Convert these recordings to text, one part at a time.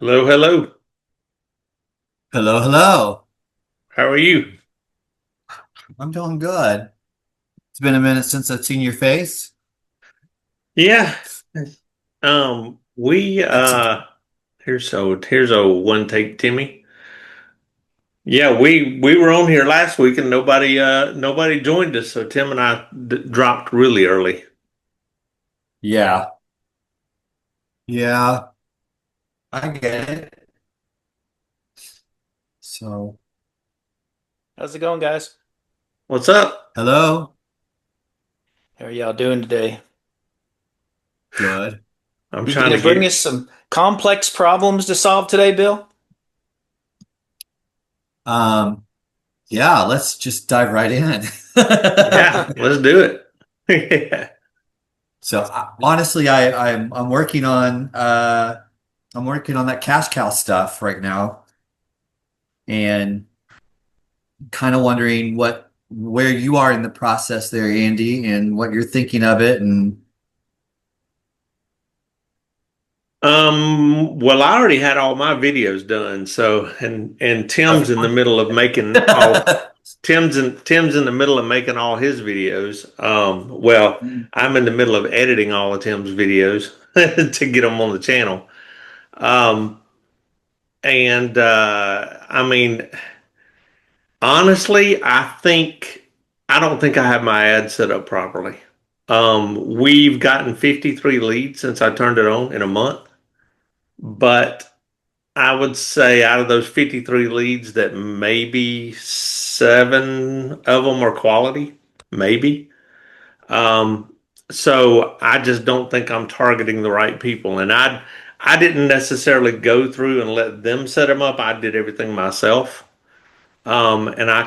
Hello, hello. Hello, hello. How are you? I'm doing good. It's been a minute since I've seen your face. Yeah. We It's here's a one take Timmy. Yeah, we were on here last week and nobody joined us, so Tim and I dropped really early. yeah, yeah, I get it. So, How's it going, guys? What's up? hello. How are y'all doing today? Good. I'm You trying to gonna bring get us some complex problems to solve today, Bill? Um, yeah, let's just dive right in. Yeah, let's do it. Yeah. So, honestly, I'm working on I'm working on that cash cow stuff right now and kind of wondering where you are in the process there, Andy, and what you're thinking of it and Well, I already had all my videos done, so and Tim's in the oh. middle of making all Tim's in the middle of making all his videos. Well, I'm in the middle of editing all of Tim's videos to get them on the channel. Um, and I mean, honestly, I don't think I have my ad set up properly. We've gotten 53 leads since I turned it on in a month, but I would say out of those 53 leads that maybe seven of them are quality, maybe. Um, so I just don't think I'm targeting the right people. And I didn't necessarily go through and let them set them up. I did everything myself. And I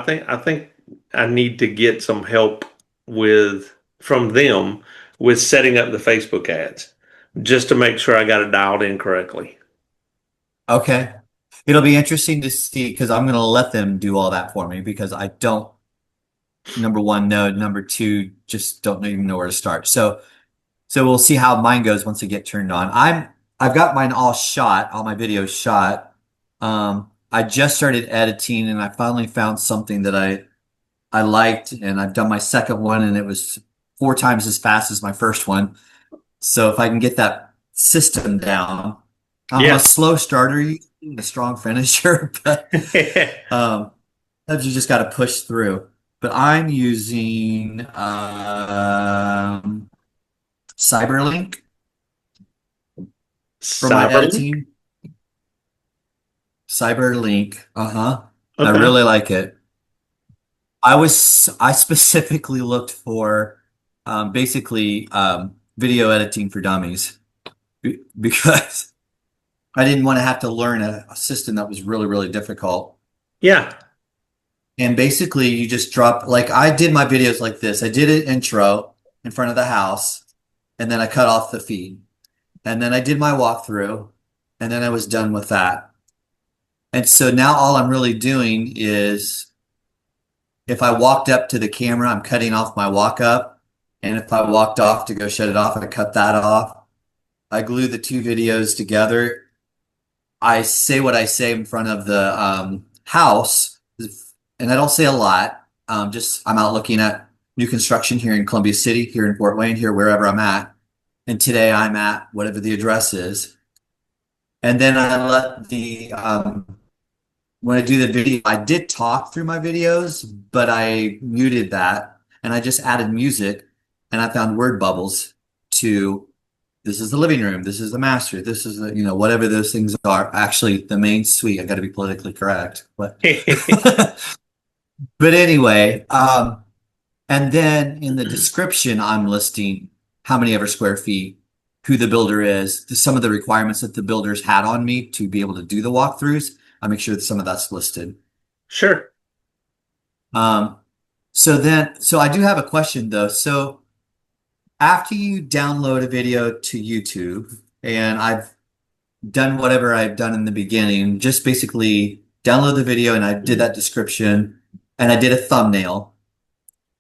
think I think I need to get some help with from them with setting up the Facebook ads just to make sure I got it dialed in correctly. Okay. It'll be interesting to see because I'm going to let them do all that for me because I don't, number one, know, number two, just don't even know where to start. So we'll see how mine goes once I get turned on. I've got mine all shot, all my videos shot. I just started editing and I finally found something that I liked and I've done my second one and it was four times as fast as my first one. So if I can get that system down, I'm a Yeah. slow starter, usually, a strong finisher, but sometimes you just got to push through. But I'm using Cyberlink for my Cyberlink. editing. Cyberlink, uh-huh. I Okay. really like it. I specifically looked for basically video editing for dummies because I didn't want to have to learn a system that was really, really difficult. Yeah. And basically, you just drop, like I did my videos like this. I did an intro in front of the house, and then I cut off the feed. And then I did my walkthrough, and then I was done with that. And so now all I'm really doing is if I walked up to the camera, I'm cutting off my walk up. And if I walked off to go shut it off, I cut that off. I glue the two videos together. I say what I say in front of the house, and I don't say a lot. Just I'm out looking at new construction here in Columbia City, here in Fort Wayne, here wherever I'm at. And today I'm at whatever the address is. And then I let the when I do the video, I did talk through my videos, but I muted that and I just added music and I found word bubbles to this is the living room, this is the master, this is the, whatever those things are. Actually, the main suite, I got to be politically correct, but but anyway, and then in the description, I'm listing how many ever square feet, who the builder is, some of the requirements that the builders had on me to be able to do the walkthroughs. I make sure that some of that's listed. Sure. Um, so I do have a question though. So after you download a video to YouTube, and I've done whatever I've done in the beginning, just basically download the video and I did that description and I did a thumbnail.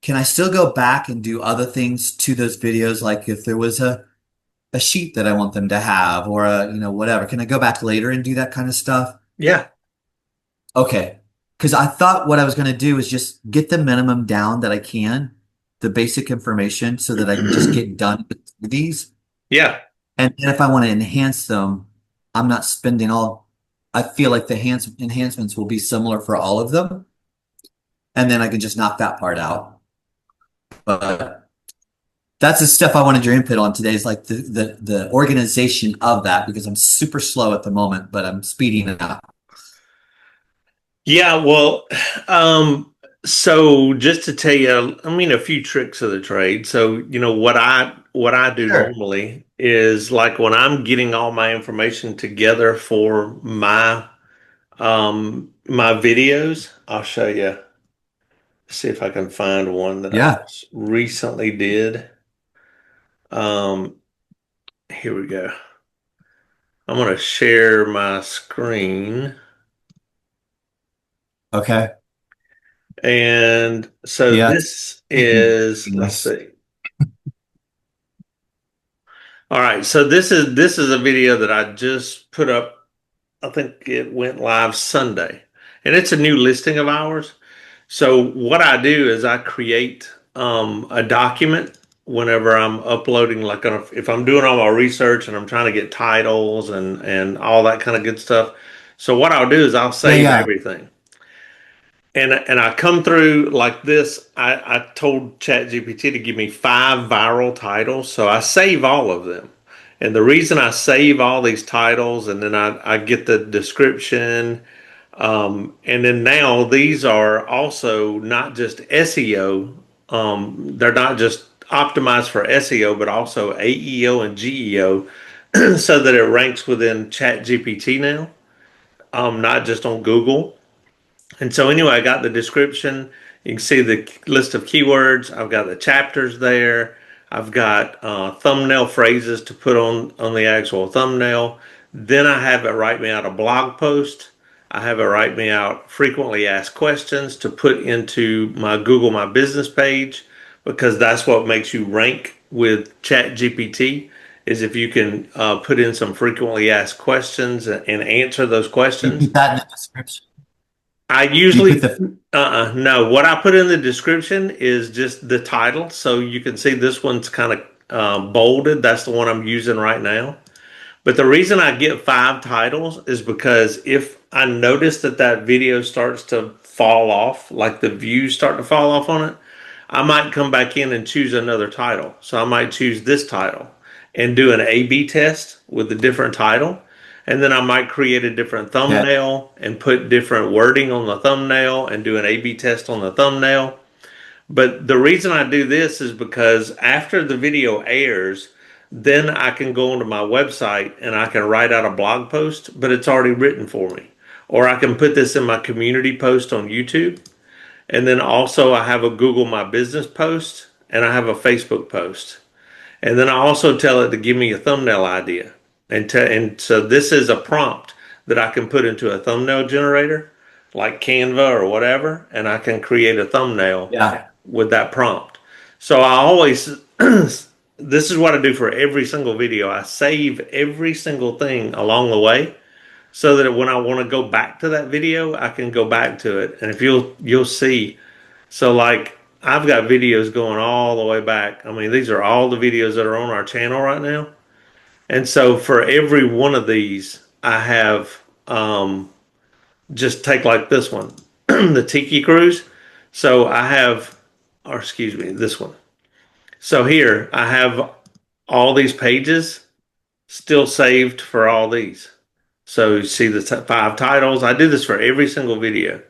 Can I still go back and do other things to those videos? Like if there was a sheet that I want them to have or whatever. Can I go back later and do that kind of stuff? Yeah. Okay. Because I thought what I was going to do is just get the minimum down that I can, the basic information so that I can just get done with these. Yeah. And then if I want to enhance them, I'm not spending I feel like the enhancements will be similar for all of them. And then I can just knock that part out. But that's the stuff I wanted your input on today is like the organization of that because I'm super slow at the moment, but I'm speeding it up. Yeah, well, um, so just to tell you, I mean, a few tricks of the trade. So, what I do Sure. normally is like when I'm getting all my information together for my videos, I'll show you. See if I can find one that I Yeah. just recently did. Um, Here we go. I'm going to share my screen. Okay. And so Yeah. this is, let's Nice. see. All right, so this is a video that I just put up. I think it went live Sunday, and it's a new listing of ours. So what I do is I create a document whenever I'm uploading, like if I'm doing all my research and I'm trying to get titles and all that kind of good stuff. So what I'll do is I'll Yeah, save yeah. everything. And I come through like this. I told ChatGPT to give me 5 viral titles, so I save all of them. And the reason I save all these titles and then I get the description, and then now these are also not just SEO, they're not just optimized for SEO, but also AEO and GEO, so that it ranks within ChatGPT now, not just on Google. And so anyway, I got the description. You can see the list of keywords. I've got the chapters there. I've got thumbnail phrases to put on the actual thumbnail. Then I have it write me out a blog post. I have it write me out frequently asked questions to put into my Google My Business page because that's what makes you rank with ChatGPT is if you can put in some frequently asked questions and answer those You questions. put that in the description. I You put usually, the no, what I put in the description is just the title. So you can see this one's kind of bolded. That's the one I'm using right now. But the reason I get 5 titles is because if I notice that video starts to fall off, like the views start to fall off on it, I might come back in and choose another title. So I might choose this title and do an A/B test with a different title. And then I might create a different yeah, thumbnail and put different wording on the thumbnail and do an A/B test on the thumbnail. But the reason I do this is because after the video airs, then I can go onto my website and I can write out a blog post, but it's already written for me. Or I can put this in my community post on YouTube. And then also I have a Google My Business post and I have a Facebook post. And then I also tell it to give me a thumbnail idea. And so this is a prompt that I can put into a thumbnail generator like Canva or whatever, and I can create a thumbnail yeah, with that prompt. So I always, this is what I do for every single video. I save every single thing along the way so that when I want to go back to that video, I can go back to it. And if you'll see, so like I've got videos going all the way back. I mean, these are all the videos that are on our channel right now. And so for every one of these, I have just take like this one, the Tiki Cruise. So I have, or excuse me, this one. So here I have all these pages still saved for all these. So you see the 5 titles. I do this for every single video.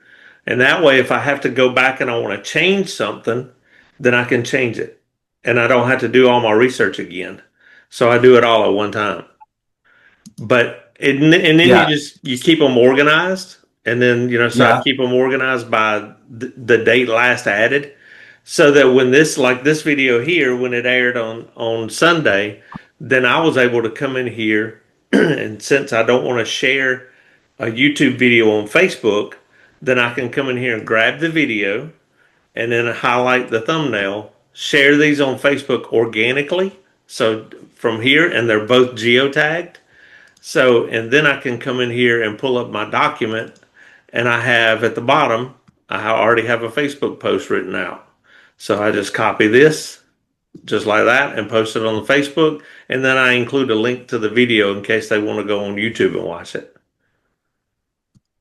And that way, if I have to go back and I want to change something, then I can change it. And I don't have to do all my research again. So I do it all at one time. And then you yeah, just you keep them organized, and then so I yeah, keep them organized by the date last added, so that when this video here when it aired on Sunday, then I was able to come in here, and since I don't want to share a YouTube video on Facebook, then I can come in here and grab the video and then highlight the thumbnail, share these on Facebook organically So from here, and they're both geotagged. So, and then I can come in here and pull up my document, and I have at the bottom, I already have a Facebook post written out. So I just copy this just like that and post it on the Facebook, and then I include a link to the video in case they want to go on YouTube and watch it.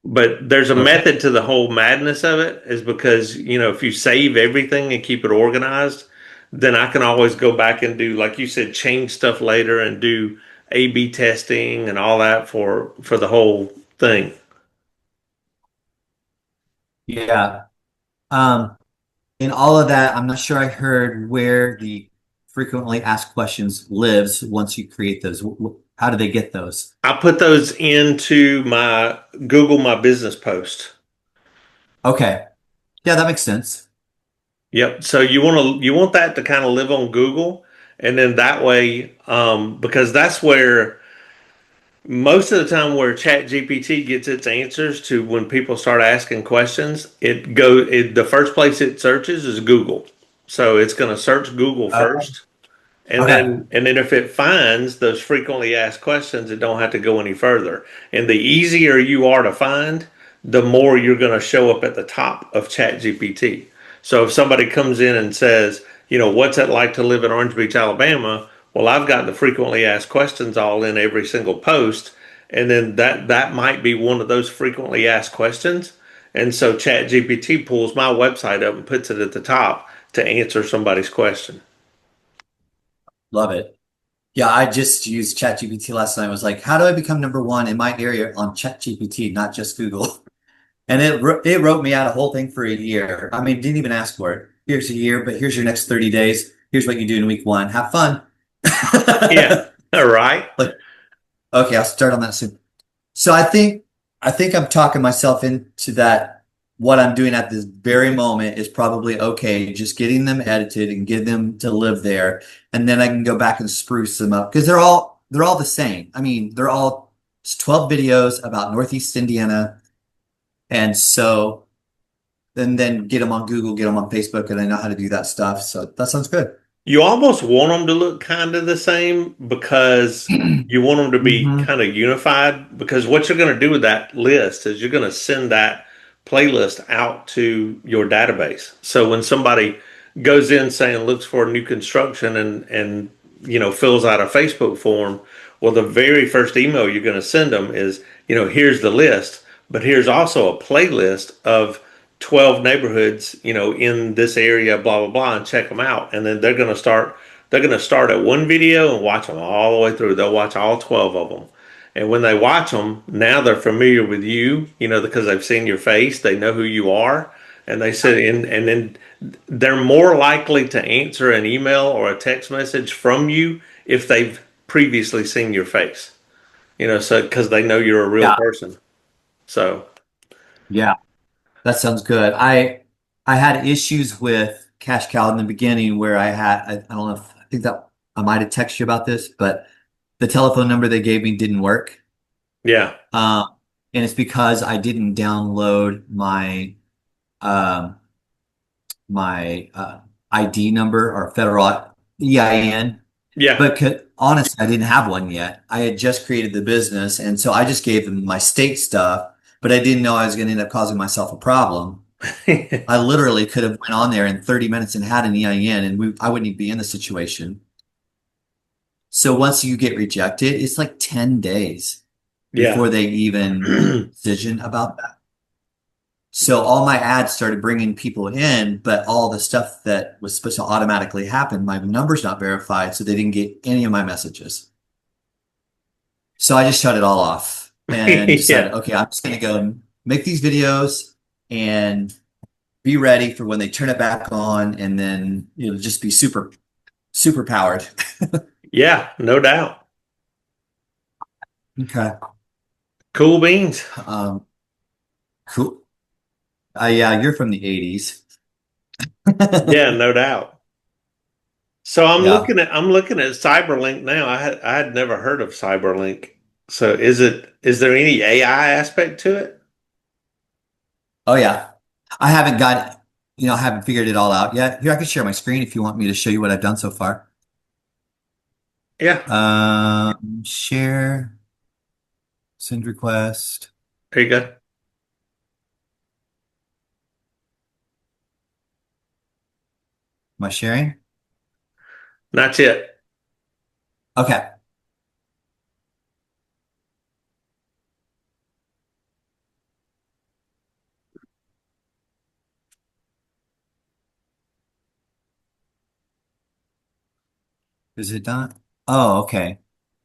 But there's a Okay. method to the whole madness of it, is because, if you save everything and keep it organized, then I can always go back and do, like you said, change stuff later and do A/B testing and all that for the whole thing. Yeah. Um, in all of that, I'm not sure I heard where the frequently asked questions lives once you create those. How do they get those? I put those into my Google My Business post. Okay. Yeah, that makes sense. Yep. So you want that to kind of live on Google, and then that way, because that's where most of the time where ChatGPT gets its answers to when people start asking questions, the first place it searches is Google. So it's going to search Google Oh, first, and okay. then if it finds those frequently asked questions, it don't have to go any further. And the easier you are to find, the more you're going to show up at the top of ChatGPT. So if somebody comes in and says, what's it like to live in Orange Beach, Alabama? Well, I've got the frequently asked questions all in every single post, and then that might be one of those frequently asked questions. And so ChatGPT pulls my website up and puts it at the top to answer somebody's question. Love it. Yeah, I just used ChatGPT last night. I was like, how do I become number one in my area on ChatGPT, not just Google? And it wrote me out a whole thing for a year. I mean, didn't even ask for it. Here's a year, but here's your next 30 days. Here's what you do in week one. Have fun. Yeah. All right. Like, okay, I'll start on that soon. So I think I'm talking myself into that. What I'm doing at this very moment is probably okay, just getting them edited and get them to live there. And then I can go back and spruce them up because they're all the same. I mean, they're all it's 12 videos about Northeast Indiana. And so then get them on Google, get them on Facebook, and I know how to do that stuff. So that sounds good. You almost want them to look kind of the same because you want them to be Hmm. kind of unified. Because what you're going to do with that list is you're going to send that playlist out to your database. So when somebody goes in saying looks for new construction and fills out a Facebook form, well, the very first email you're going to send them is, here's the list, but here's also a playlist of 12 neighborhoods, in this area, blah, blah, blah, and check them out. And then they're going to start at one video and watch them all the way through. They'll watch all 12 of them. And when they watch them, now they're familiar with you, because they've seen your face, they know who you are. And they said, and then they're more likely to answer an email or a text message from you if they've previously seen your face, so because they know you're a real Yeah, person. So, yeah, that sounds good. I had issues with Cash Cow in the beginning where I don't know if I think that I might have texted you about this, but the telephone number they gave me didn't work. yeah, Um, and it's because I didn't download um, my ID number or federal EIN. yeah. But honestly, I didn't have one yet. I had just created the business, and so I just gave them my state stuff, but I didn't know I was going to end up causing myself a problem. I literally could have went on there in 30 minutes and had an EIN, and I wouldn't even be in the situation. So once you get rejected, it's like 10 days Yeah. before they even make a decision about that. So all my ads started bringing people in, but all the stuff that was supposed to automatically happen, my number's not verified, so they didn't get any of my messages. So I just shut it all off and Yeah. decided, okay, I'm just gonna go and make these videos and be ready for when they turn it back on, and then it'll just be super powered. Yeah, no doubt. Okay. Cool beans. Um, cool. Yeah, you're from the 80s. Yeah, no doubt. So I'm Yeah. looking at I'm looking at Cyberlink now. I had never heard of Cyberlink. So is there any AI aspect to it? Oh yeah. I haven't got, I haven't figured it all out yet. Here, I can share my screen if you want me to show you what I've done so far. Yeah, Share, send request. there you go. Am I sharing? That's it. Okay. Is it done? Oh, okay.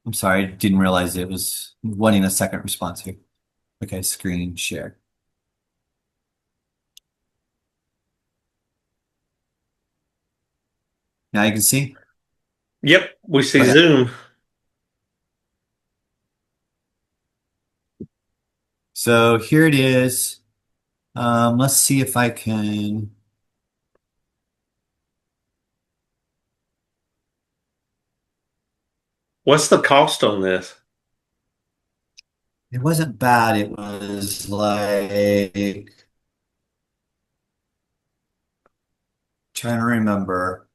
I'm sorry. Didn't realize it was wanting a second response here. Okay, screen share. Now you can see? Yep, we see Okay. Zoom. So here it is. Let's see if I can. What's the cost on this? It wasn't bad. It was like, trying to remember.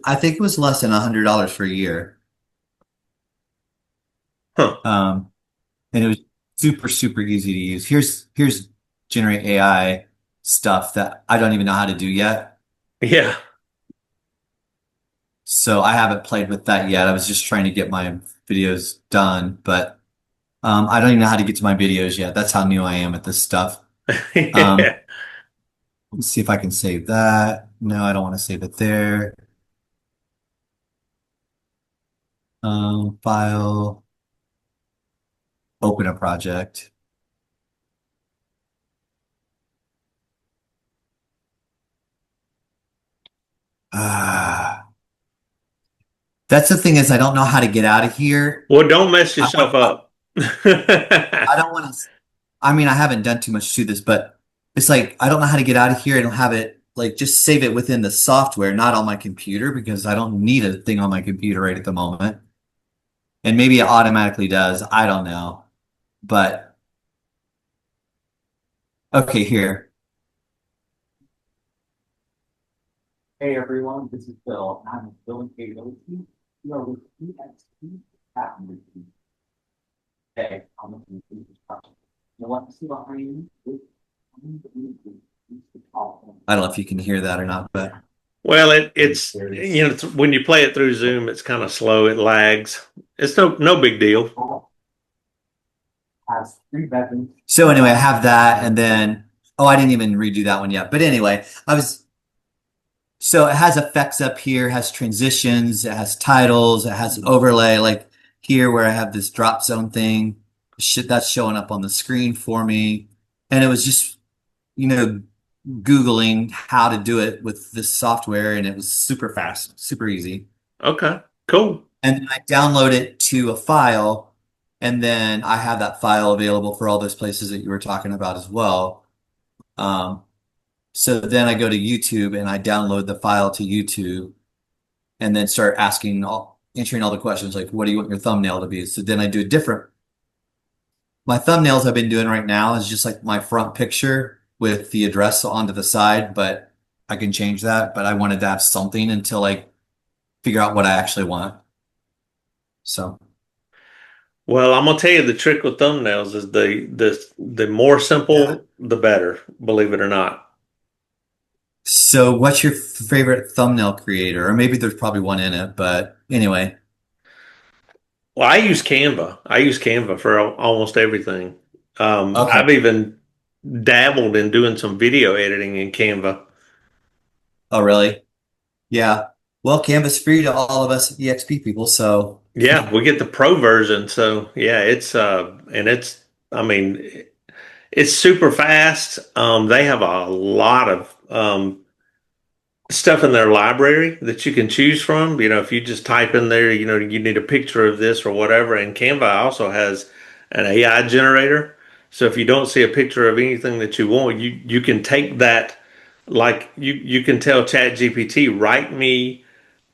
I think it was less than $100 for a year. Huh. Um, and it was super, super easy to use. Here's generate AI stuff that I don't even know how to do yet. Yeah. So I haven't played with that yet. I was just trying to get my videos done, but I don't even know how to get to my videos yet. That's how new I am at this stuff. Um, let's see if I can save that. No, I don't want to save it there. File, open a project. Ah, that's the thing is I don't know how to get out of here. Well, don't mess I yourself want, up. I don't want to, I mean, I haven't done too much to this, but it's like I don't know how to get out of here and have it like just save it within the software, not on my computer because I don't need a thing on my computer right at the moment. And maybe it automatically does. I don't know. But okay, here. Hey everyone, this is Bill. I'm Bill and Realty. We are with EXP Patent. Hey, I'm looking for this project. You want to see behind me? I don't know if you can hear that or not, but Well, it's there it is. when you play it through Zoom, it's kind of slow. It lags. It's no big deal. Has 3 bedrooms. So anyway, I have that, and then oh, I didn't even redo that one yet. But anyway, I was so it has effects up here, has transitions, it has titles, it has an overlay. Like here, where I have this drop zone thing, shit that's showing up on the screen for me, and it was just you know Googling how to do it with this software, and it was super fast, super easy. Okay, cool. And then I download it to a file, and then I have that file available for all those places that you were talking about as well. Um, so then I go to YouTube and I download the file to YouTube and then start answering all the questions like, what do you want your thumbnail to be? So then I do a different. My thumbnails I've been doing right now is just like my front picture with the address onto the side, but I can change that. But I wanted to have something until I figure out what I actually want. So. Well, I'm gonna tell you the trick with thumbnails is the more Yeah. simple, the better, believe it or not. So, what's your favorite thumbnail creator? Or maybe there's probably one in it, but anyway. Well, I use Canva. I use Canva for almost everything. Okay. I've even dabbled in doing some video editing in Canva. Oh, really? Yeah. Well, Canva's free to all of us EXP people, so Yeah, we get the pro version, so yeah, I mean it's super fast. They have a lot of stuff in their library that you can choose from. If you just type in there, you need a picture of this or whatever. And Canva also has an AI generator. So if you don't see a picture of anything that you want, you can take that, like you can tell ChatGPT, write me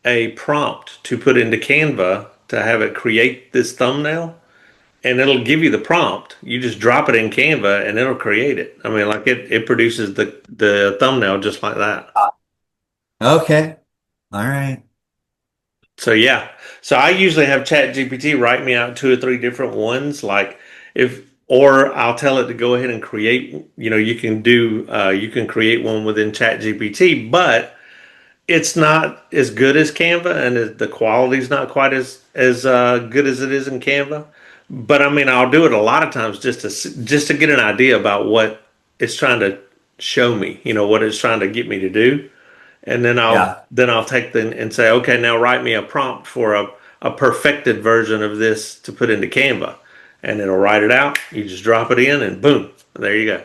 a prompt to put into Canva to have it create this thumbnail, and it'll give you the prompt. You just drop it in Canva and it'll create it. I mean, like it produces the thumbnail just like that. okay. All right. So yeah, so I usually have Chat GPT write me out two or three different ones, like if or I'll tell it to go ahead and create. You can create one within Chat GPT, but it's not as good as Canva, and the quality's not quite as good as it is in Canva. But I mean, I'll do it a lot of times just to get an idea about what it's trying to show me. What it's trying to get me to do, and Yeah. then I'll take the and say, okay, now write me a prompt for a perfected version of this to put into Canva, and it'll write it out. You just drop it in, and boom, there you go.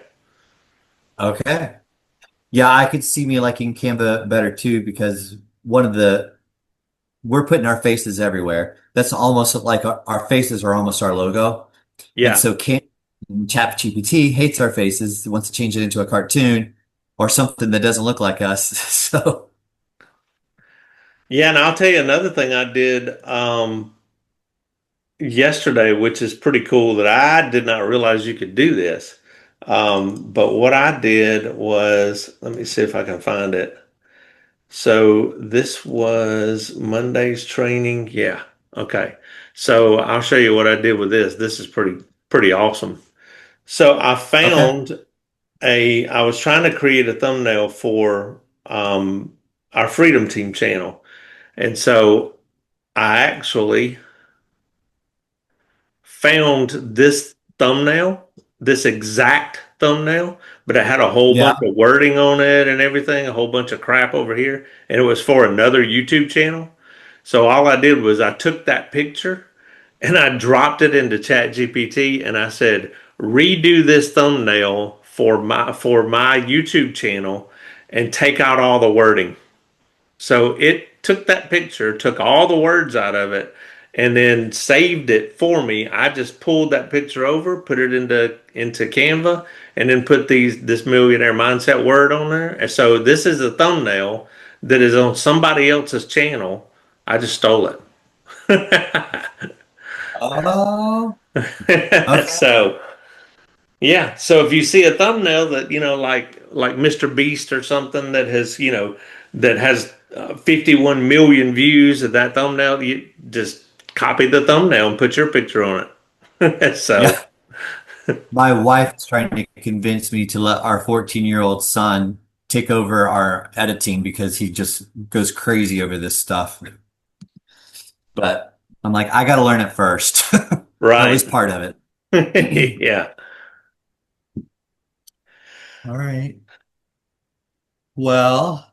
Okay. Yeah, I could see me liking Canva better too because one of the we're putting our faces everywhere. That's almost like our faces are almost our logo. And Yeah. so can ChatGPT hates our faces, wants to change it into a cartoon or something that doesn't look like us. So, Yeah, and I'll tell you another thing I did yesterday, which is pretty cool that I did not realize you could do this. But what I did was, let me see if I can find it. So this was Monday's training. Yeah. Okay. So I'll show you what I did with this. This is pretty awesome. So okay. I was trying to create a thumbnail for our Freedom Team channel. And so I actually found this thumbnail, this exact thumbnail, but it had a whole bunch Yeah. of wording on it and everything, a whole bunch of crap over here, and it was for another YouTube channel. So all I did was I took that picture and I dropped it into Chat GPT and I said, redo this thumbnail for my YouTube channel and take out all the wording. So it took that picture, took all the words out of it, and then saved it for me. I just pulled that picture over, put it into Canva, and then put this millionaire mindset word on there. And so this is a thumbnail that is on somebody else's channel. I just stole Oh, it. okay. So yeah. So if you see a thumbnail that, like Mr. Beast or something that has 51 million views of that thumbnail, you just copy the thumbnail and put your picture on it. So, Yeah. My wife is trying to convince me to let our 14-year-old son take over our editing because he just goes crazy over this stuff. But I'm like, I got to learn it first, at right. least part of it. Yeah. All right. Well,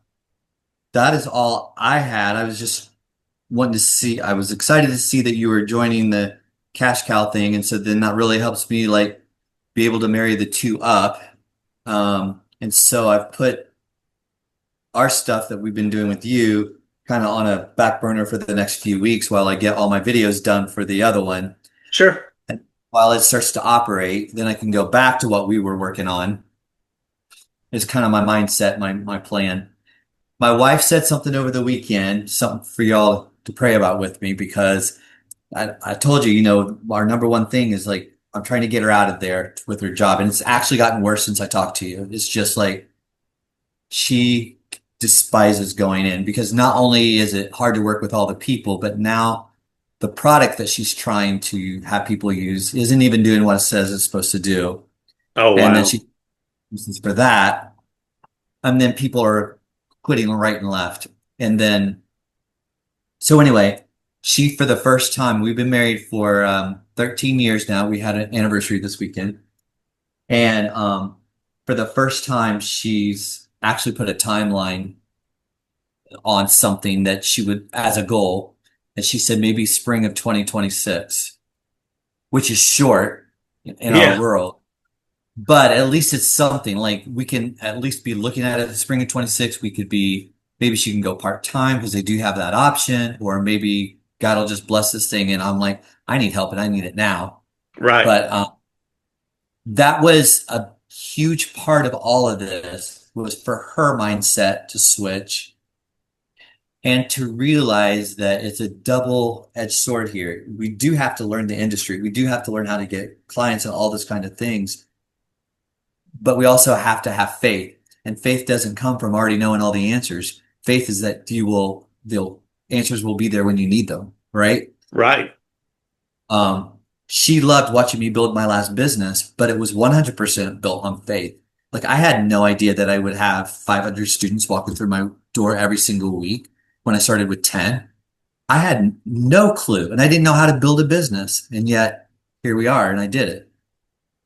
that is all I had. I was just wanting to see, I was excited to see that you were joining the cash cow thing. And so then that really helps me like be able to marry the two up. And so I've put our stuff that we've been doing with you kind of on a back burner for the next few weeks while I get all my videos done for the other one. Sure. And while it starts to operate, then I can go back to what we were working on. It's kind of my mindset, my plan. My wife said something over the weekend, something for y'all to pray about with me because I told you, our number one thing is like I'm trying to get her out of there with her job. And it's actually gotten worse since I talked to you. It's just like she despises going in because not only is it hard to work with all the people, but now the product that she's trying to have people use isn't even doing what it says it's supposed to do. Oh, And then wow. she uses for that. And then people are quitting right and left. And then, so anyway, she, for the first time, we've been married for 13 years now. We had an anniversary this weekend. And for the first time, she's actually put a timeline on something that she would, as a goal. And she said maybe spring of 2026, which is short in our Yeah. world. But at least it's something like we can at least be looking at it the spring of 26. We could be, maybe she can go part-time because they do have that option, or maybe God will just bless this thing. And I'm like, I need help and I need it now. Right. But that was a huge part of all of this was for her mindset to switch and to realize that it's a double-edged sword here. We do have to learn the industry. We do have to learn how to get clients and all this kind of things. But we also have to have faith. And faith doesn't come from already knowing all the answers. Faith is that they'll answers will be there when you need them, right? Right. Um, she loved watching me build my last business, but it was 100% built on faith. Like I had no idea that I would have 500 students walking through my door every single week when I started with 10. I had no clue and I didn't know how to build a business. And yet here we are and I did it.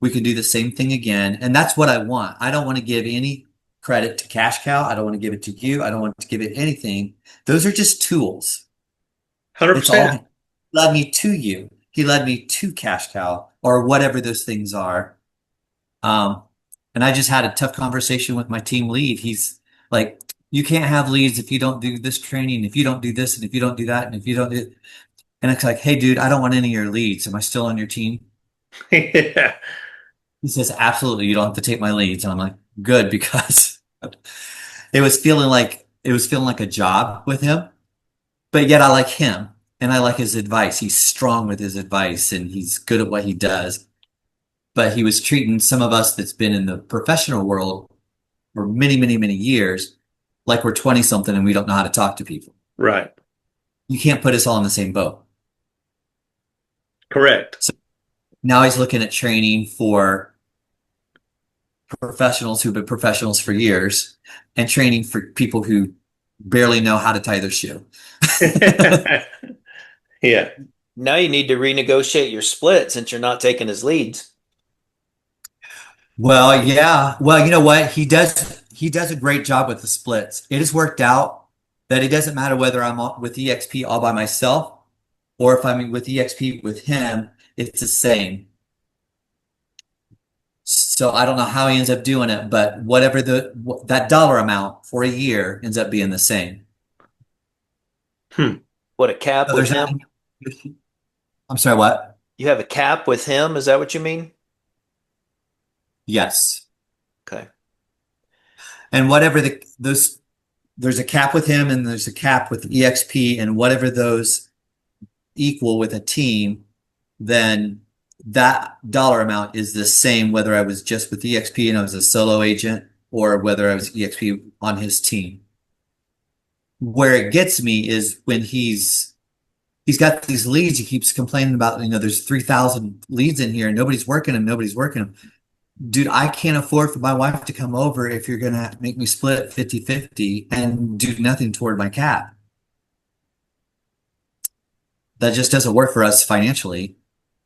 We can do the same thing again. And that's what I want. I don't want to give any credit to Cash Cow. I don't want to give it to you. I don't want to give it anything. Those are just tools. It's all 100%. he led me to you. He led me to Cash Cow or whatever those things are. Um, and I just had a tough conversation with my team lead. He's like, you can't have leads if you don't do this training, if you don't do this, and if you don't do that, and if you don't do, and it's like, hey, dude, I don't want any of your leads. Am I still on your team? Yeah. He says, absolutely, you don't have to take my leads. And I'm like, good, because it was feeling like a job with him, but yet I like him and I like his advice. He's strong with his advice and he's good at what he does. But he was treating some of us that's been in the professional world for many, many, many years like we're 20 something and we don't know how to talk to people. Right. You can't put us all in the same boat. Correct. So now he's looking at training for professionals who've been professionals for years and training for people who barely know how to tie their shoe. Yeah. Now you need to renegotiate your split since you're not taking his leads. Well, yeah. Well, you know what? He does a great job with the splits. It has worked out that it doesn't matter whether with EXP all by myself or if I'm with EXP with him, it's the same. So I don't know how he ends up doing it, but whatever that dollar amount for a year ends up being the same. Hmm. What, a cap So with there's not, him? I'm sorry, what? You have a cap with him? Is that what you mean? Yes. Okay. And whatever there's a cap with him and there's a cap with EXP and whatever those equal with a team, then that dollar amount is the same whether I was just with EXP and I was a solo agent or whether I was EXP on his team. Where it gets me is when he's got these leads, he keeps complaining about, there's 3,000 leads in here and nobody's working them. Dude, I can't afford for my wife to come over if you're gonna make me split 50-50 and do nothing toward my cap. That just doesn't work for us financially.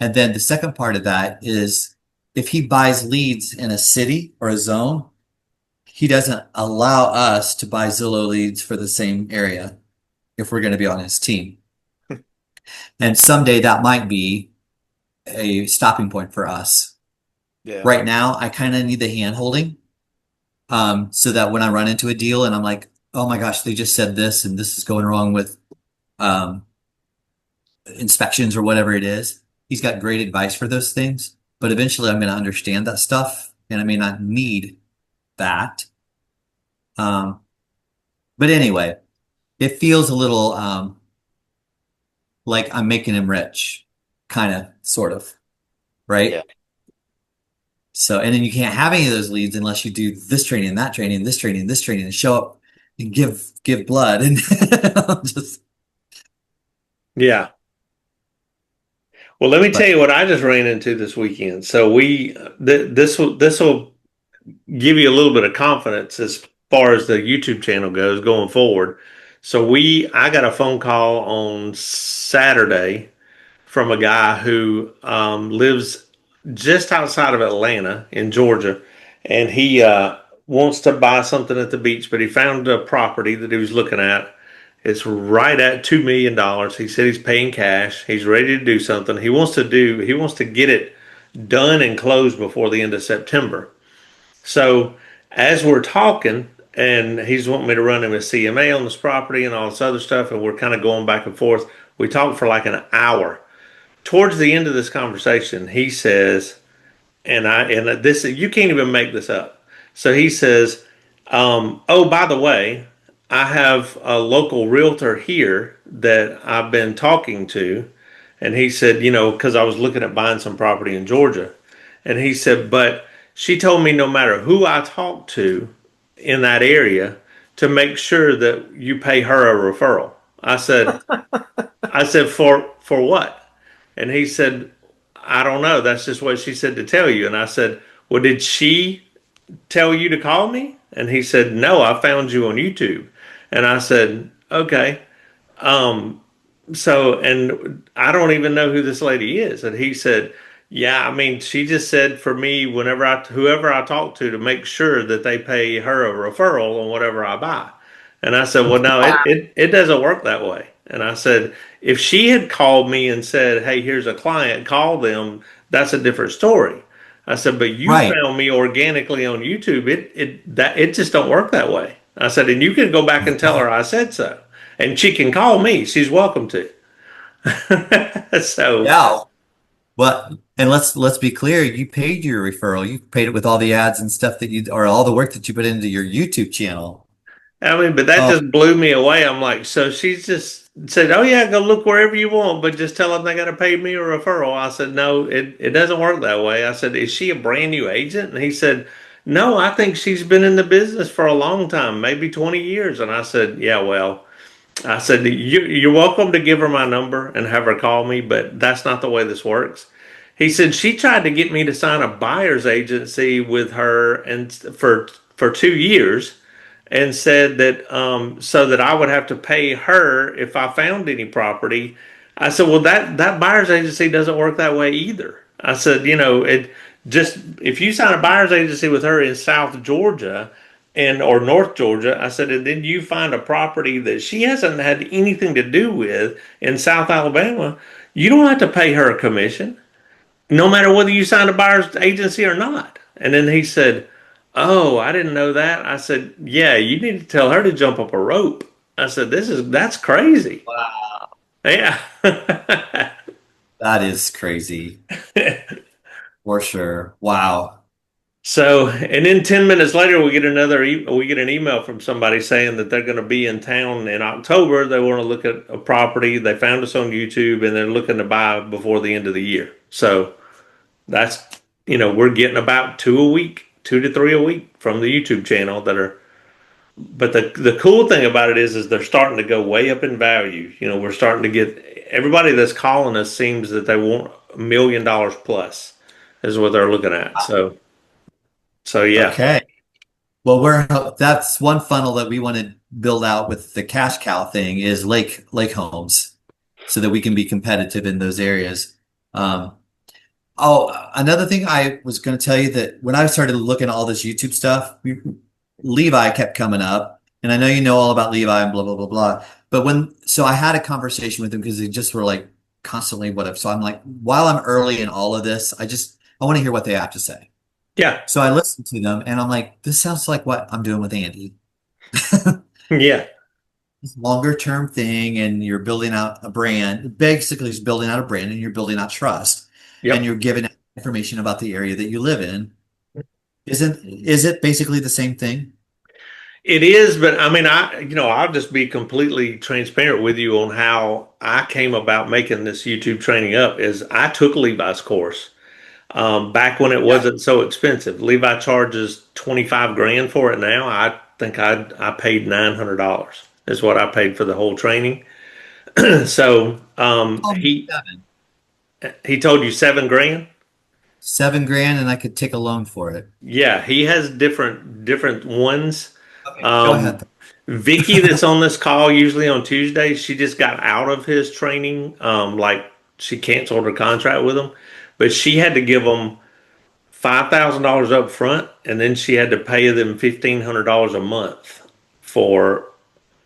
And then the second part of that is if he buys leads in a city or a zone, he doesn't allow us to buy Zillow leads for the same area if we're going to be on his team. And someday that might be a stopping point for us. Yeah. Right now, I kind of need the hand holding, so that when I run into a deal and I'm like, oh my gosh, they just said this and this is going wrong with um, inspections or whatever it is. He's got great advice for those things, but eventually I'm going to understand that stuff and I may not need that. Um, but anyway, it feels a little like I'm making him rich, kind of, sort of, Yeah. right? So, and then you can't have any of those leads unless you do this training, that training, this training, this training, and show up and give blood and just. Yeah. Well, let me tell But you what I just ran into this weekend. So this will give you a little bit of confidence as far as the YouTube channel goes going forward. So I got a phone call on Saturday from a guy who lives just outside of Atlanta in Georgia, and he wants to buy something at the beach, but he found a property that he was looking at. It's right at $2 million. He said he's paying cash. He's ready to do something. He wants to get it done and closed before the end of September. So as we're talking, and he's wanting me to run him a CMA on this property and all this other stuff, and we're kind of going back and forth. We talked for like an hour. Towards the end of this conversation, he says, and this you can't even make this up. So he says, "Oh, by the way, I have a local realtor here that I've been talking to," and he said, because I was looking at buying some property in Georgia, and he said, but she told me no matter who I talk to in that area to make sure that you pay her a referral. I said, for what? And he said, I don't know. That's just what she said to tell you. And I said, well, did she tell you to call me? And he said, no, I found you on YouTube. And I said, okay. So, and I don't even know who this lady is. And he said, yeah, I mean, she just said for me, whoever I talk to make sure that they pay her a referral on whatever I buy. And I said, well, no, it doesn't work that way. And I said, if she had called me and said, hey, here's a client, call them, that's a different story. I said, but you Right. found me organically on YouTube. It just don't work that way. I said, and you can go back and tell her I said so. And she can call me. She's welcome to. So, Yeah. Well, and let's be clear, you paid your referral. You paid it with all the ads and stuff that you or all the work that you put into your YouTube channel. I mean, but that Oh, just blew me away. I'm like, so she's just said, oh, yeah, go look wherever you want, but just tell them they got to pay me a referral. I said, no, it doesn't work that way. I said, is she a brand new agent? And he said, no, I think she's been in the business for a long time, maybe 20 years. And I said, yeah, well, I said, you're welcome to give her my number and have her call me, but that's not the way this works. He said she tried to get me to sign a buyer's agency with her and for 2 years, and said that so that I would have to pay her if I found any property. I said, well, that buyer's agency doesn't work that way either. I said, it just if you sign a buyer's agency with her in South Georgia and or North Georgia, I said, and then you find a property that she hasn't had anything to do with in South Alabama, you don't have to pay her a commission, no matter whether you signed a buyer's agency or not. And then he said, oh, I didn't know that. I said, yeah, you need to tell her to jump up a rope. I said, that's crazy. Wow. Yeah. that is crazy for sure. Wow. So, and then 10 minutes later, we get an email from somebody saying that they're going to be in town in October. They want to look at a property. They found us on YouTube and they're looking to buy before the end of the year. So that's, we're getting about two a week, 2 to 3 a week from the YouTube channel that are, but the cool thing about it is they're starting to go way up in value. We're starting to get everybody that's calling us seems that they want $1 million plus is what they're looking at. So yeah. Okay. Well, that's one funnel that we want to build out with the cash cow thing is lake homes so that we can be competitive in those areas. Um, oh, another thing I was going to tell you that when I started looking at all this YouTube stuff, Levi kept coming up, and I know you know all about Levi and blah blah blah blah. But so I had a conversation with him because they just were like constantly whatever. So I'm like, while I'm early in all of this, I want to hear what they have to say. Yeah. So I listened to them, and I'm like, this sounds like what I'm doing with Andy. Yeah. This longer term thing, and you're building out a brand. Basically, it's building out a brand, and you're building out trust, and Yep. you're giving information about the area that you live in. Is it basically the same thing? It is, but I mean, I'll just be completely transparent with you on how I came about making this YouTube training up. Is I took Levi's course back when it Yeah. wasn't so expensive. Levi charges 25 grand for it now. I think I paid $900 is what I paid for the whole training. So Oh, he told you 7 grand. 7 grand, and I could take a loan for it. Yeah, he has different ones. Okay, go Um, ahead. Vicky, that's on this call usually on Tuesdays, she just got out of his training. Like she canceled her contract with him, but she had to give him $5,000 up front, and then she had to pay them $1,500 a month for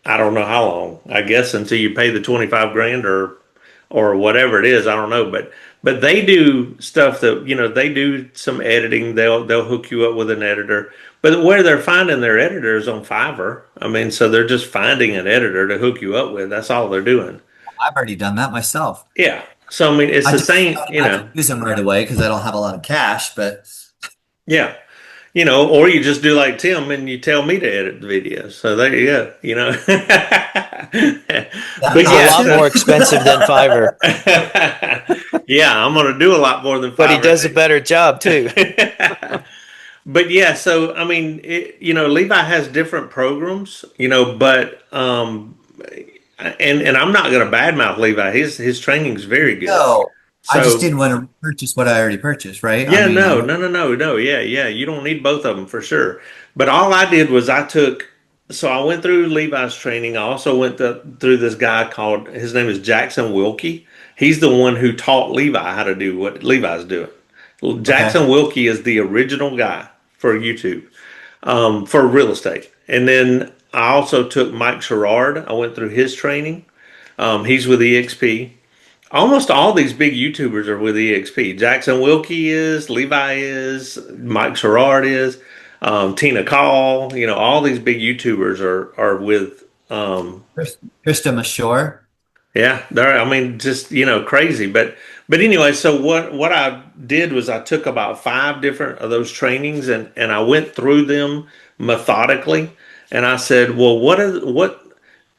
I don't know how long. I guess until you pay the 25 grand or whatever it is. I don't know, but they do stuff that they do some editing. They'll hook you up with an editor. But where they're finding their editors on Fiverr, I mean, so they're just finding an editor to hook you up with. That's all they're doing. I've already done that myself. Yeah. So I mean, it's I the don't same. I don't use them right away because I don't have a lot of cash, but Yeah. Or you just do like Tim and you tell me to edit the video. So there you go. that But He's a yeah, lot option. more expensive than Fiverr, yeah, I'm gonna do a lot more than but he Fiverr. does a better job too. But yeah, so I mean, Levi has different programs, but and I'm not going to badmouth Levi. His training is very good. No, I just So didn't want to purchase what I already purchased, right? I yeah, mean, no, I'm no, no, no, no. Yeah, yeah. You don't need both of them for sure. But all I did was so I went through Levi's training. I also through this guy called, his name is Jackson Wilkie. He's the one who taught Levi how to do what Levi's doing. okay. Jackson Wilkie is the original guy for YouTube, for real estate. And then I also took Mike Sherrard. I went through his training. He's with EXP. Almost all these big YouTubers are with EXP. Jackson Wilkie is, Levi is, Mike Sherrard is, Tina Call. You know, all these big YouTubers are with. Krista Mashore. Yeah, they're. I mean, just crazy. But anyway, so what I did was I took about five different of those trainings and I went through them methodically, and I said, well, what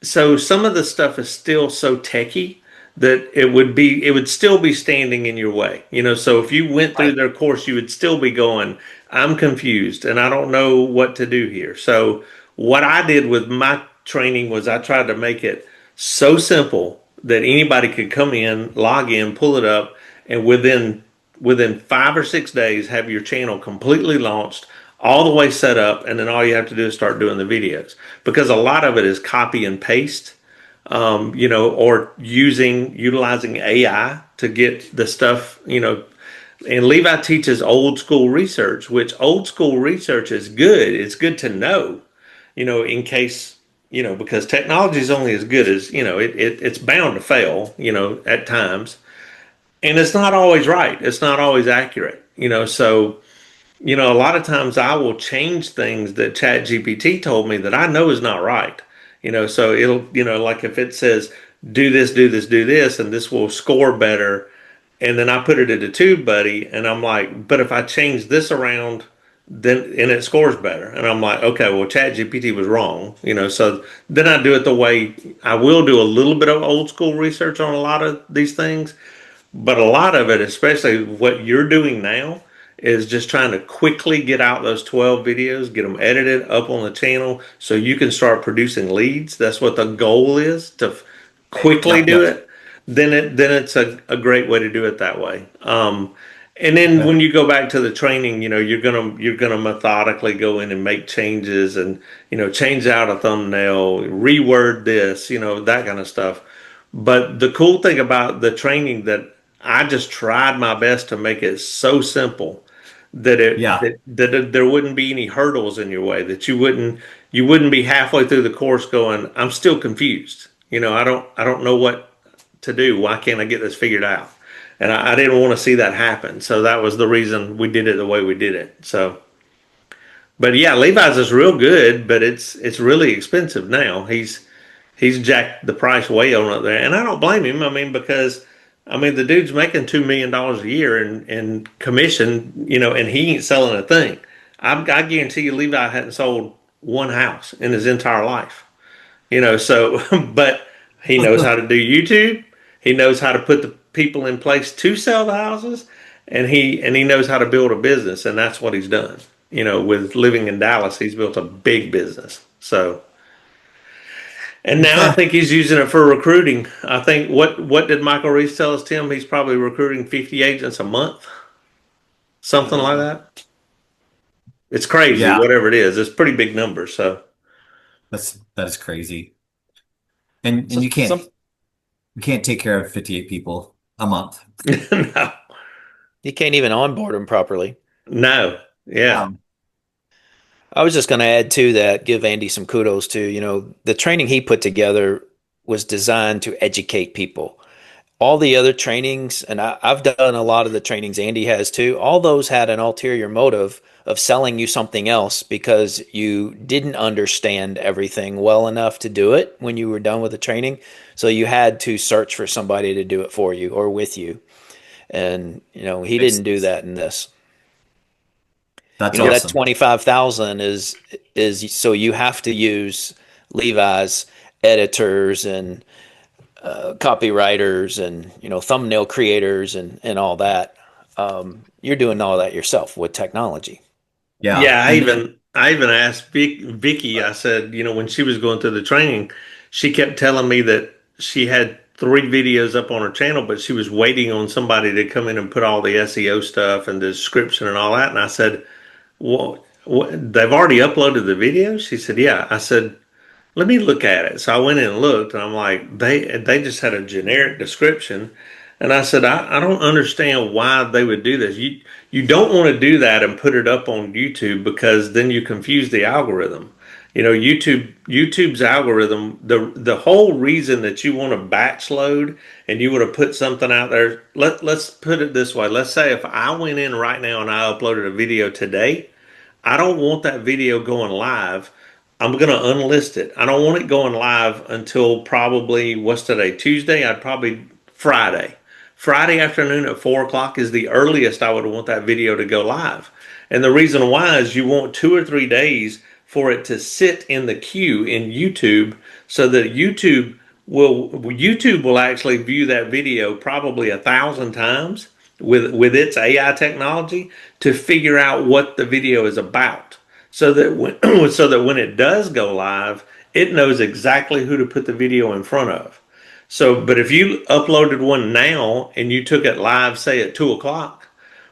so some of the stuff is still so techy that it would still be standing in your way. So if you went through Right. their course, you would still be going, I'm confused and I don't know what to do here. So what I did with my training was I tried to make it so simple that anybody could come in, log in, pull it up, and within 5 or 6 days have your channel completely launched, all the way set up, and then all you have to do is start doing the videos. Because a lot of it is copy and paste, or utilizing AI to get the stuff. And Levi teaches old school research, which old school research is good. It's good to know, in case, because technology is only as good as, it's bound to fail, at times. And it's not always right. It's not always accurate, so a lot of times I will change things that Chat GPT told me that I know is not right. So it'll, like if it says, do this, do this, do this, and this will score better. And then I put it into TubeBuddy and I'm like, but if I change this around, then, and it scores better. And I'm like, okay, well, Chat GPT was wrong. So then I do it the way I will do a little bit of old school research on a lot of these things. But a lot of it, especially what you're doing now, is just trying to quickly get out those 12 videos, get them edited up on the channel so you can start producing leads. That's what the goal is, to quickly Yep, do yep. it. Then it's a great way to do it that way. And then Okay. when you go back to the training, you're gonna methodically go in and make changes and change out a thumbnail, reword this, that kind of stuff. But the cool thing about the training that I just tried my best to make it so simple that Yeah. there wouldn't be any hurdles in your way, that you wouldn't be halfway through the course going, I'm still confused. I don't know what to do. Why can't I get this figured out? And I didn't want to see that happen. So that was the reason we did it the way we did it. So, but yeah, Levi's is real good, but it's really expensive now. He's jacked the price way on up there, and I don't blame him. I mean, because the dude's making $2 million a year in commission, and he ain't selling a thing. I guarantee you, Levi hadn't sold one house in his entire life. So but he knows how to do YouTube. He knows how to put the people in place to sell the houses, and he knows how to build a business, and that's what he's done. With living in Dallas, he's built a big business. So, and now I Okay. think he's using it for recruiting. I think what did Michael Reese tell us, Tim? He's probably recruiting 50 agents a month, something like that. It's crazy, Yeah, whatever it is. It's pretty big numbers. So, that is crazy. And So some you can't take care of 58 people a month. no, you can't even onboard them properly. no, yeah, Um, I was just going to add to that, give Andy some kudos to, the training he put together was designed to educate people. All the other trainings, and I've done a lot of the trainings Andy has too, all those had an ulterior motive of selling you something else because you didn't understand everything well enough to do it when you were done with the training. So you had to search for somebody to do it for you or with you. And, he makes didn't do sense. that in this. That's That awesome. 25,000 is so you have to use Levi's editors and copywriters and thumbnail creators and all that. You're doing all that yourself with technology. Yeah. yeah. I And even I even asked Vicky. I said, when she was going through the training, she kept telling me that she had 3 videos up on her channel, but she was waiting on somebody to come in and put all the SEO stuff and the description and all that. And I said, well, they've already uploaded the video? She said, yeah. I said, let me look at it. So I went in and looked, and I'm like, they just had a generic description. And I said, I don't understand why they would do this. You don't want to do that and put it up on YouTube because then you confuse the algorithm. YouTube's algorithm, the whole reason that you want to batch load and you want to put something out there, let's put it this way. Let's say if I went in right now and I uploaded a video today, I don't want that video going live. I'm going to unlist it. I don't want it going live until probably, what's today? Tuesday? I'd probably Friday. Friday afternoon at 4 o'clock is the earliest I would want that video to go live. And the reason why is you want 2 or 3 days for it to sit in the queue in YouTube so that YouTube will actually view that video probably 1,000 times with its AI technology to figure out what the video is about, so that when so that when it does go live, it knows exactly who to put the video in front of. So, but if you uploaded one now and you took it live, say at 2 o'clock,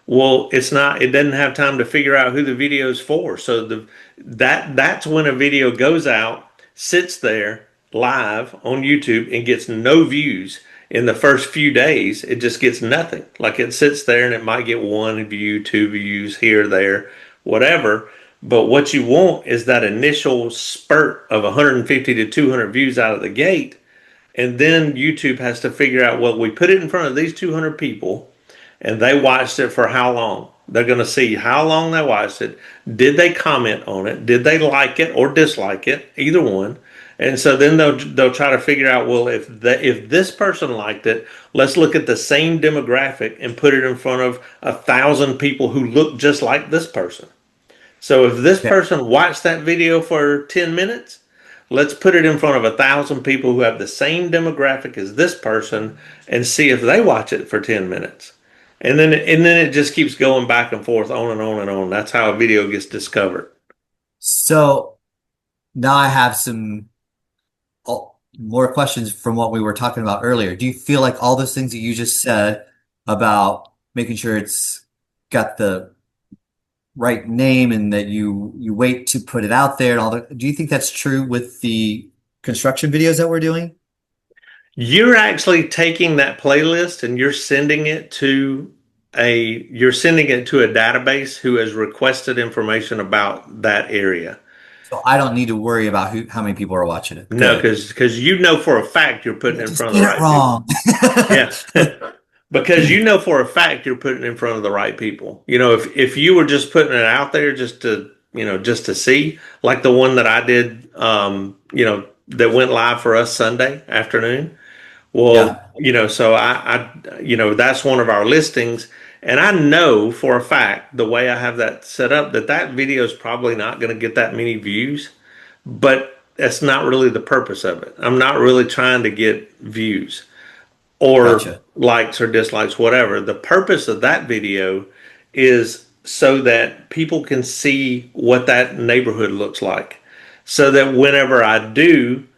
well, it's not. It doesn't have time to figure out who the video is for. So that's when a video goes out, sits there live on YouTube, and gets no views in the first few days. It just gets nothing. Like it sits there and it might get 1 view, 2 views here, there, whatever. But what you want is that initial spurt of 150 to 200 views out of the gate. And then YouTube has to figure out, well, we put it in front of these 200 people and they watched it for how long? They're going to see how long they watched it. Did they comment on it? Did they like it or dislike it? Either one. And so then they'll try to figure out, well, if this person liked it, let's look at the same demographic and put it in front of 1,000 people who look just like this person. So if this Okay. person watched that video for 10 minutes, let's put it in front of 1,000 people who have the same demographic as this person and see if they watch it for 10 minutes. And then it just keeps going back and forth on and on and on. That's how a video gets discovered. So now I have some more questions from what we were talking about earlier. Do you feel like all those things that you just said about making sure it's got the right name and that you wait to put it out there and all that, do you think that's true with the construction videos that we're doing? You're actually taking that playlist and you're sending it to a database who has requested information about that area. So I don't need to worry about how many people are watching it. No, Good. because you know for a fact you're putting Yeah, it in just front of get the it right people. wrong. Yeah. Because you know for a fact you're putting it in front of the right people. If you were just putting it out there just to see, like the one that I did, that went live for us Sunday afternoon. Well, Yeah, so that's one of our listings. And I know for a fact the way I have that set up that video is probably not going to get that many views, but that's not really the purpose of it. I'm not really trying to get views or gotcha. likes or dislikes, whatever. The purpose of that video is so that people can see what that neighborhood looks like. So that whenever I do,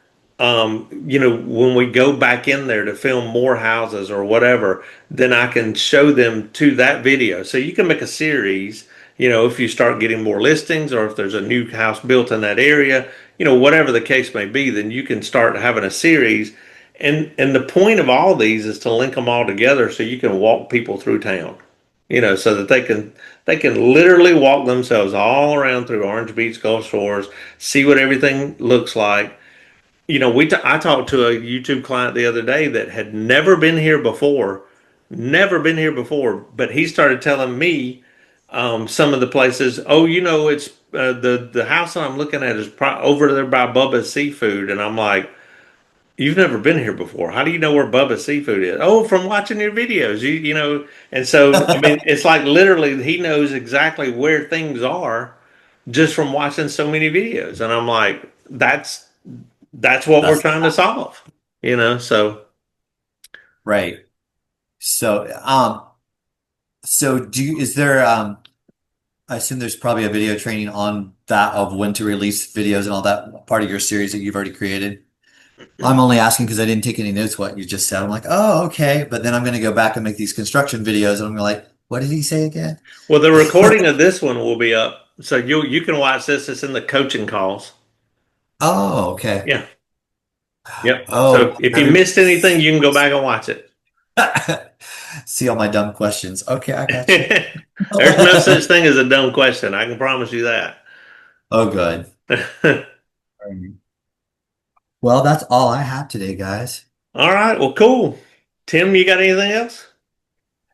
when we go back in there to film more houses or whatever, then I can show them to that video. So you can make a series, if you start getting more listings or if there's a new house built in that area, whatever the case may be, then you can start having a series. And the point of all these is to link them all together so you can walk people through town, so that they can literally walk themselves all around through Orange Beach, Gulf Shores, see what everything looks like. I talked to a YouTube client the other day that had never been here before, but he started telling me some of the places. Oh, it's the house that I'm looking at is over there by Bubba's Seafood, and I'm like, you've never been here before. How do you know where Bubba's Seafood is? Oh, from watching your videos. And so I mean, it's like literally he knows exactly where things are just from watching so many videos, and I'm like, that's what we're That's trying to solve, so right. So, is there, I assume there's probably a video training on that of when to release videos and all that part of your series that you've already created. I'm only asking because I didn't take any notes what you just said. I'm like, oh, okay. But then I'm going to go back and make these construction videos and I'm like, what did he say again? Well, the recording of this one will be up, so you can watch this. It's in the coaching calls. Oh, okay. Yeah. Yep. Oh, So if you missed anything, you can go back and watch it. see all my dumb questions. Okay, I got you. There's no such thing as a dumb question. I can promise you that. Oh, good. Well, that's all I have today, guys. All right. Well, cool. Tim, you got anything else?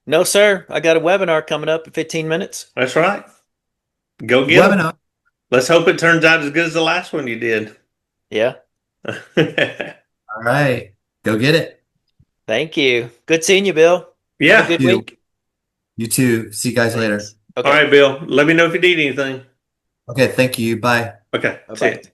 No, sir. I got a webinar coming up in 15 minutes. That's right. Go get them. Webinar. Let's hope it turns out as good as the last one you did. Yeah. All right. Go get it. Thank you. Good seeing you, Bill. Have a Yeah. good You, week. you too. See you guys later. Thanks. All Okay. right, Bill. Let me know if you need anything. Okay, thank you. Bye. Okay. See Bye-bye. you.